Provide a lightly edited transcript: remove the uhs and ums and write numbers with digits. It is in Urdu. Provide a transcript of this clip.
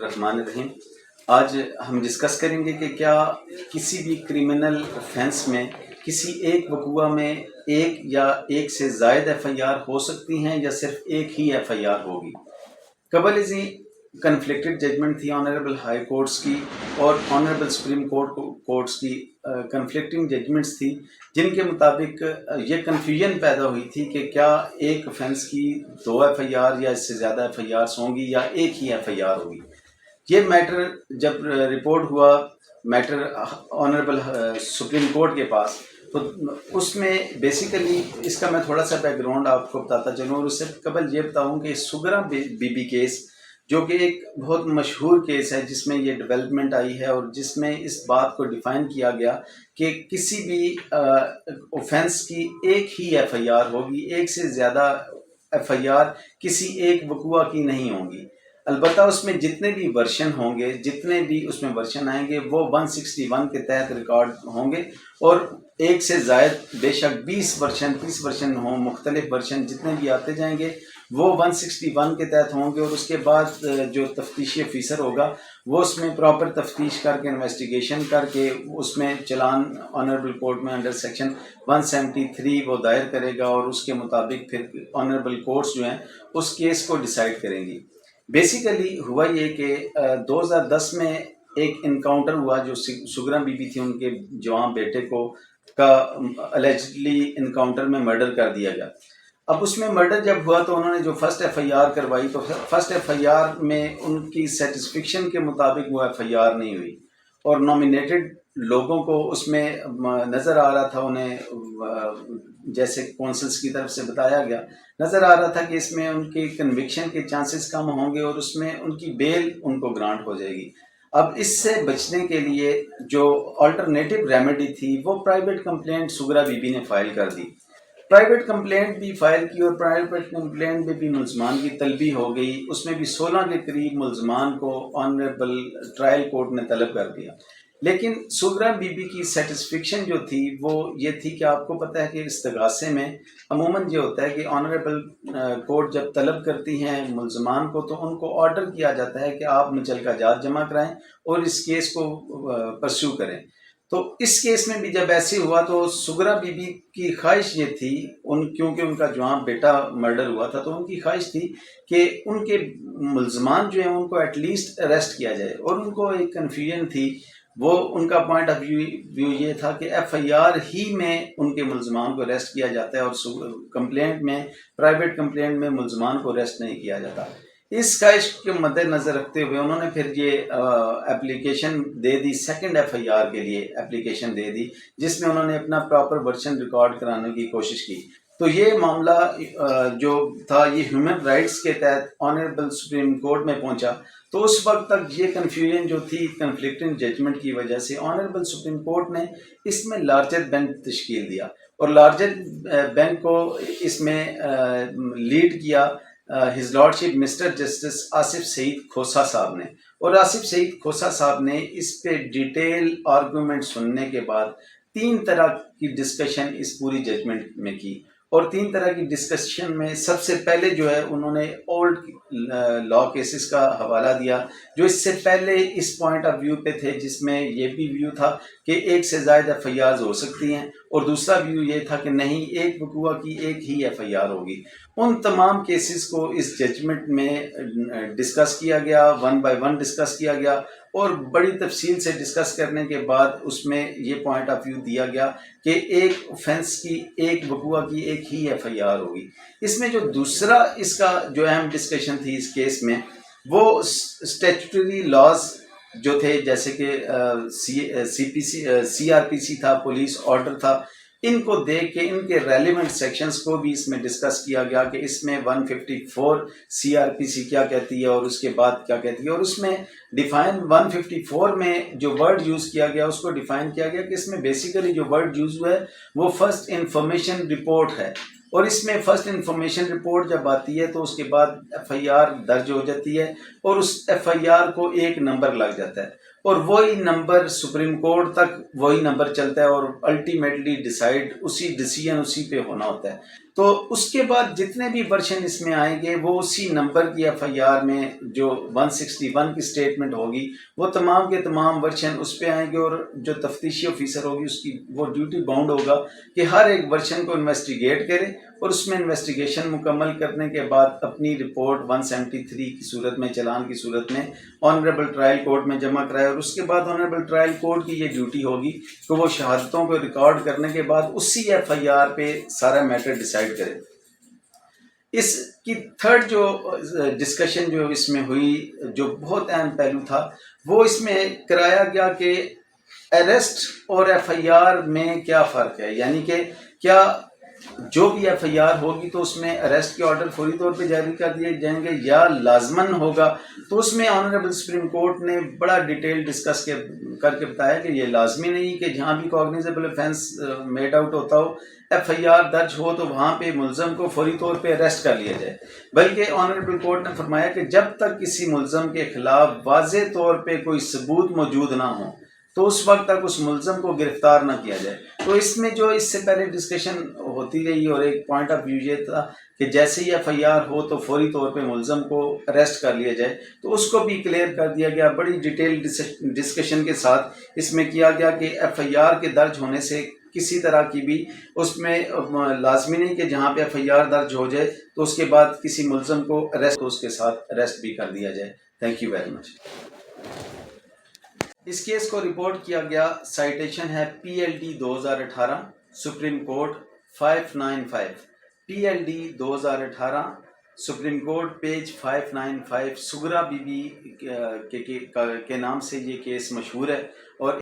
الرحمن الرحیم۔ آج ہم ڈسکس کریں گے کہ کیا کسی بھی کرمنل افینس میں کسی ایک وقوع میں ایک یا ایک سے زائد ایف آئی آر ہو سکتی ہیں یا صرف ایک ہی ایف آئی آر ہوگی۔ قبل ازیں کنفلکٹڈ ججمنٹ تھی آنریبل ہائی کورٹس کی اور آنریبل سپریم کورٹس کی کنفلکٹنگ ججمنٹس تھی، جن کے مطابق یہ کنفیوژن پیدا ہوئی تھی کہ کیا ایک افینس کی 2 ایف آئی آر یا اس سے زیادہ ایف آئی آرس ہوں گی یا ایک ہی ایف آئی آر ہوگی۔ یہ میٹر جب رپورٹ ہوا میٹر آنریبل سپریم کورٹ کے پاس، تو اس میں بیسیکلی اس کا میں تھوڑا سا بیک گراؤنڈ آپ کو بتاتا چلوں، اور اس سے قبل یہ بتاؤں کہ سگرا بی بی کیس جو کہ ایک بہت مشہور کیس ہے، جس میں یہ ڈیولپمنٹ آئی ہے اور جس میں اس بات کو ڈیفائن کیا گیا کہ کسی بھی اوفینس کی ایک ہی ایف آئی آر ہوگی، ایک سے زیادہ ایف آئی آر کسی ایک وقوع کی نہیں ہوں گی۔ البتہ اس میں جتنے بھی ورشن ہوں گے، جتنے بھی اس میں ورشن آئیں گے، وہ 161 کے تحت ریکارڈ ہوں گے، اور ایک سے زائد بے شک 20 ورشن 30 ورشن ہوں، مختلف ورشن جتنے بھی آتے جائیں گے وہ 161 کے تحت ہوں گے، اور اس کے بعد جو تفتیشی افیسر ہوگا وہ اس میں پراپر تفتیش کر کے انویسٹیگیشن کر کے اس میں چلان آنریبل کورٹ میں انڈر سیکشن 173 وہ دائر کرے گا، اور اس کے مطابق پھر آنریبل کورٹس جو ہیں اس کیس کو ڈیسائیڈ کریں گی۔ بیسیکلی ہوا یہ کہ 2010 میں ایک انکاؤنٹر ہوا جو سگرا بی بی تھی، ان کے جوان بیٹے کو کا الیجڈلی انکاؤنٹر میں مرڈر کر دیا گیا۔ اب اس میں مرڈر جب ہوا تو انہوں نے جو فرسٹ ایف آئی آر کروائی، تو فرسٹ ایف آئی آر میں ان کی سیٹسفیکشن کے مطابق وہ ایف آئی آر نہیں ہوئی، اور نامینیٹڈ لوگوں کو اس میں نظر آ رہا تھا، انہیں جیسے کونسلس کی طرف سے بتایا گیا، نظر آ رہا تھا کہ اس میں ان کی کنوکشن کے چانسز کم ہوں گے اور اس میں ان کی بیل ان کو گرانٹ ہو جائے گی۔ اب اس سے بچنے کے لیے جو آلٹرنیٹو ریمیڈی تھی وہ پرائیویٹ کمپلینٹ سگرا بی بی نے فائل کر دی۔ پرائیویٹ کمپلینٹ بھی فائل کی، اور پرائیویٹ کمپلینٹ میں بھی ملزمان کی طلبی ہو گئی، اس میں بھی 16 کے قریب ملزمان کو آنریبل ٹرائل کورٹ نے طلب کر دیا۔ لیکن سگرا بی بی کی سیٹسفیکشن جو تھی وہ یہ تھی کہ آپ کو پتہ ہے کہ استغاثے میں عموماً یہ ہوتا ہے کہ آنریبل کورٹ جب طلب کرتی ہیں ملزمان کو، تو ان کو آرڈر کیا جاتا ہے کہ آپ مچلکہ جات جمع کرائیں اور اس کیس کو پرسیو کریں۔ تو اس کیس میں بھی جب ایسے ہوا تو سگرا بی بی کی خواہش یہ تھی، کیونکہ ان کا جوان بیٹا مرڈر ہوا تھا، تو ان کی خواہش تھی کہ ان کے ملزمان جو ہیں ان کو ایٹ لیسٹ اریسٹ کیا جائے، اور ان کو ایک کنفیوژن تھی، وہ ان کا پوائنٹ آف ویو یہ تھا کہ ایف آئی آر ہی میں ان کے ملزمان کو اریسٹ کیا جاتا ہے، اور کمپلینٹ میں پرائیویٹ کمپلینٹ میں ملزمان کو اریسٹ نہیں کیا جاتا۔ اس خواہش کے مد نظر رکھتے ہوئے انہوں نے پھر یہ اپلیکیشن دے دی، سیکنڈ ایف آئی آر کے لیے اپلیکیشن دے دی، جس میں انہوں نے اپنا پراپر ورشن ریکارڈ کرانے کی کوشش کی۔ تو یہ معاملہ جو تھا یہ ہیومن رائٹس کے تحت آنریبل سپریم کورٹ میں پہنچا۔ تو اس وقت تک یہ کنفیوژن جو تھی کنفلکٹنگ ججمنٹ کی وجہ سے، آنریبل سپریم کورٹ نے اس میں لارجر بینچ تشکیل دیا، اور لارجر بینچ کو اس میں لیڈ کیا ہز لارڈشپ مسٹر جسٹس آصف سعید کھوسہ صاحب نے، اور آصف سعید کھوسہ صاحب نے اس پہ ڈیٹیل آرگومنٹ سننے کے بعد 3 طرح کی ڈسکشن اس پوری ججمنٹ میں کی، اور 3 طرح کی ڈسکشن میں سب سے پہلے جو ہے انہوں نے اولڈ لا کیسز کا حوالہ دیا جو اس سے پہلے اس پوائنٹ آف ویو پہ تھے، جس میں یہ بھی ویو تھا کہ ایک سے زائد ایف آئی آرز ہو سکتی ہیں، اور دوسرا ویو یہ تھا کہ نہیں، ایک وقوع کی ایک ہی ایف آئی آر ہوگی۔ ان تمام کیسز کو اس ججمنٹ میں ڈسکس کیا گیا، 1 بائی 1 ڈسکس کیا گیا، اور بڑی تفصیل سے ڈسکس کرنے کے بعد اس میں یہ پوائنٹ آف ویو دیا گیا کہ ایک اوفینس کی ایک وقوع کی ایک ہی ایف آئی آر ہوگی۔ اس میں جو دوسرا اس کا جو اہم ڈسکشن تھی اس کیس میں، وہ اسٹیچوٹری لاز جو تھے، جیسے کہ سی آر پی سی تھا، پولیس آرڈر تھا، ان کو دیکھ کے ان کے ریلیونٹ سیکشنز کو بھی اس میں ڈسکس کیا گیا کہ اس میں 154 سی آر پی سی کیا کہتی ہے اور اس کے بعد کیا کہتی ہے، اور اس میں ڈیفائن 154 میں جو ورڈ یوز کیا گیا اس کو ڈیفائن کیا گیا کہ اس میں بیسیکلی جو ورڈ یوز ہوا ہے وہ فرسٹ انفارمیشن رپورٹ ہے، اور اس میں فرسٹ انفارمیشن رپورٹ جب آتی ہے تو اس کے بعد ایف آئی آر درج ہو جاتی ہے، اور اس ایف آئی آر کو ایک نمبر لگ جاتا ہے، اور وہی نمبر سپریم کورٹ تک وہی نمبر چلتا ہے، اور الٹیمیٹلی ڈیسائیڈ اسی ڈیسیژن اسی پہ ہونا ہوتا ہے۔ تو اس کے بعد جتنے بھی ورشن اس میں آئیں گے وہ اسی نمبر کی ایف آئی آر میں جو 161 کی سٹیٹمنٹ ہوگی وہ تمام کے تمام ورشن اس پہ آئیں گے، اور جو تفتیشی آفیسر ہوگی اس کی وہ ڈیوٹی باؤنڈ ہوگا کہ ہر ایک ورشن کو انویسٹیگیٹ کرے، اور اس میں انویسٹیگیشن مکمل کرنے کے بعد اپنی رپورٹ 173 کی صورت میں، چلان کی صورت میں آنریبل ٹرائل کورٹ میں جمع کرائے، اور اس کے بعد آنریبل ٹرائل کورٹ کی یہ ڈیوٹی ہوگی کہ وہ شہادتوں کو ریکارڈ کرنے کے بعد اسی ایف آئی آر پہ سارا میٹر ڈیسائیڈ کرے۔ اس کی تھرڈ جو ڈسکشن جو اس میں ہوئی، جو بہت اہم پہلو تھا، وہ اس میں کرایا گیا کہ اریسٹ اور ایف آئی آر میں کیا فرق ہے، یعنی کہ کیا جو بھی ایف آئی آر ہوگی تو اس میں اریسٹ کے آرڈر فوری طور پہ جاری کر دیے جائیں گے یا لازماً ہوگا؟ تو اس میں آنریبل سپریم کورٹ نے بڑا ڈیٹیل ڈسکس کر کے بتایا کہ یہ لازمی نہیں کہ جہاں بھی کوگنیزیبل offense میڈ آؤٹ ہوتا ہو، ایف آئی آر درج ہو تو وہاں پہ ملزم کو فوری طور پہ اریسٹ کر لیا جائے، بلکہ آنریبل کورٹ نے فرمایا کہ جب تک کسی ملزم کے خلاف واضح طور پہ کوئی ثبوت موجود نہ ہو تو اس وقت تک اس ملزم کو گرفتار نہ کیا جائے۔ تو اس میں جو اس سے پہلے ڈسکشن ہوتی رہی، اور ایک پوائنٹ آف ویو یہ تھا کہ جیسے ہی ایف آئی آر ہو تو فوری طور پہ ملزم کو اریسٹ کر لیا جائے، تو اس کو بھی کلیئر کر دیا گیا بڑی ڈیٹیل ڈسکشن کے ساتھ۔ اس میں کیا گیا کہ ایف آئی آر کے درج ہونے سے کسی طرح کی بھی اس میں لازمی نہیں کہ جہاں پہ ایف آئی آر درج ہو جائے تو اس کے بعد کسی ملزم کو اریسٹ تو اس کے ساتھ اریسٹ بھی کر دیا جائے۔ Thank you very much. اس کیس کو رپورٹ کیا گیا، سائٹیشن ہے P L D 2018 Supreme Court 595، P L D 2018 Supreme Court page 595، Sughra Bibi کے نام سے یہ کیس مشہور ہے، اور